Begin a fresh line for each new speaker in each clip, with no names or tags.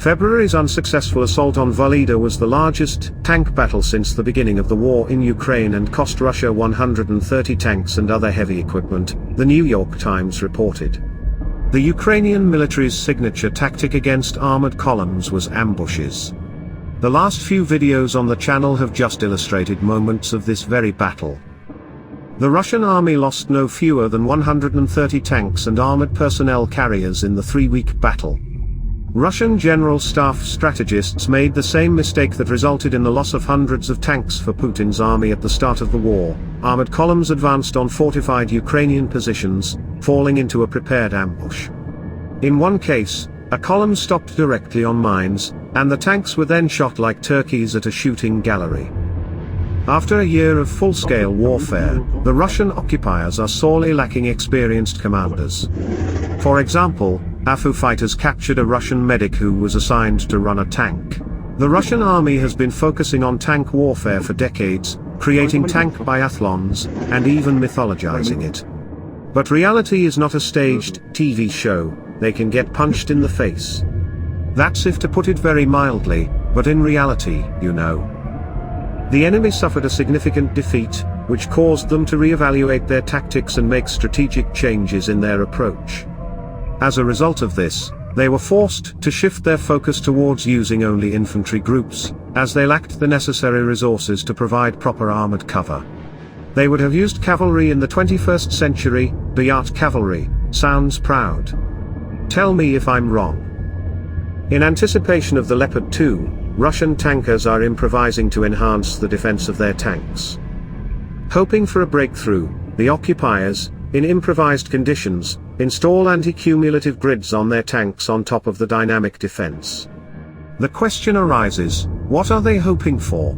February's unsuccessful assault on Volhyda was the largest tank battle since the beginning of the war in Ukraine and cost Russia 130 tanks and other heavy equipment, the New York Times reported. The Ukrainian military's signature tactic against armored columns was ambushes. The last few videos on the channel have just illustrated moments of this very battle. The Russian army lost no fewer than 130 tanks and armored personnel carriers in the 3-week battle. Russian General Staff strategists made the same mistake that resulted in the loss of hundreds of tanks for Putin's army at the start of the war. Armored columns advanced on fortified Ukrainian positions, falling into a prepared ambush. In one case, a column stopped directly on mines, and the tanks were then shot like turkeys at a shooting gallery. After a year of full-scale warfare, the Russian occupiers are sorely lacking experienced commanders. For example, AFU fighters captured a Russian medic who was assigned to run a tank. The Russian army has been focusing on tank warfare for decades, creating tank biathlons, and even mythologizing it. But reality is not a staged TV show. They can get punched in the face. That's if to put it very mildly, but in reality, you know. The enemy suffered a significant defeat, which caused them to reevaluate their tactics and make strategic changes in their approach. As a result of this, they were forced to shift their focus towards using only infantry groups, as they lacked the necessary resources to provide proper armored cover. They would have used cavalry in the 21st century. Bayat cavalry sounds proud. Tell me if I'm wrong. In anticipation of the Leopard 2, Russian tankers are improvising to enhance the defense of their tanks. Hoping for a breakthrough, the occupiers, in improvised conditions, install anti-cumulative grids on their tanks on top of the dynamic defense. The question arises, what are they hoping for?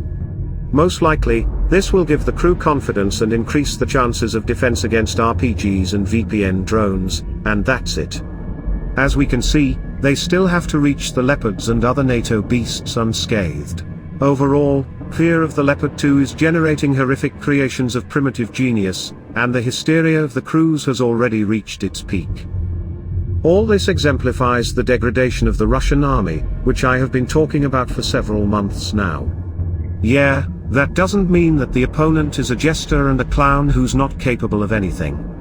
Most likely, this will give the crew confidence and increase the chances of defense against RPGs and VPN drones, and that's it. As we can see, they still have to reach the Leopards and other NATO beasts unscathed. Overall, fear of the Leopard 2 is generating horrific creations of primitive genius, and the hysteria of the crews has already reached its peak. All this exemplifies the degradation of the Russian army, which I have been talking about for several months now. Yeah, that doesn't mean that the opponent is a jester and a clown who's not capable of anything.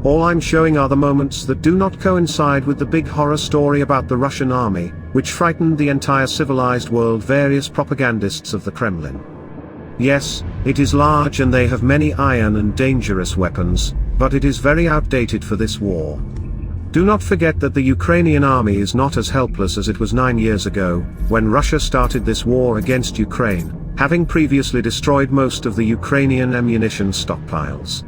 All I'm showing are the moments that do not coincide with the big horror story about the Russian army, which frightened the entire civilized world. Various propagandists of the Kremlin. Yes, it is large and they have many iron and dangerous weapons, but it is very outdated for this war. Do not forget that the Ukrainian army is not as helpless as it was 9 years ago, when Russia started this war against Ukraine, having previously destroyed most of the Ukrainian ammunition stockpiles.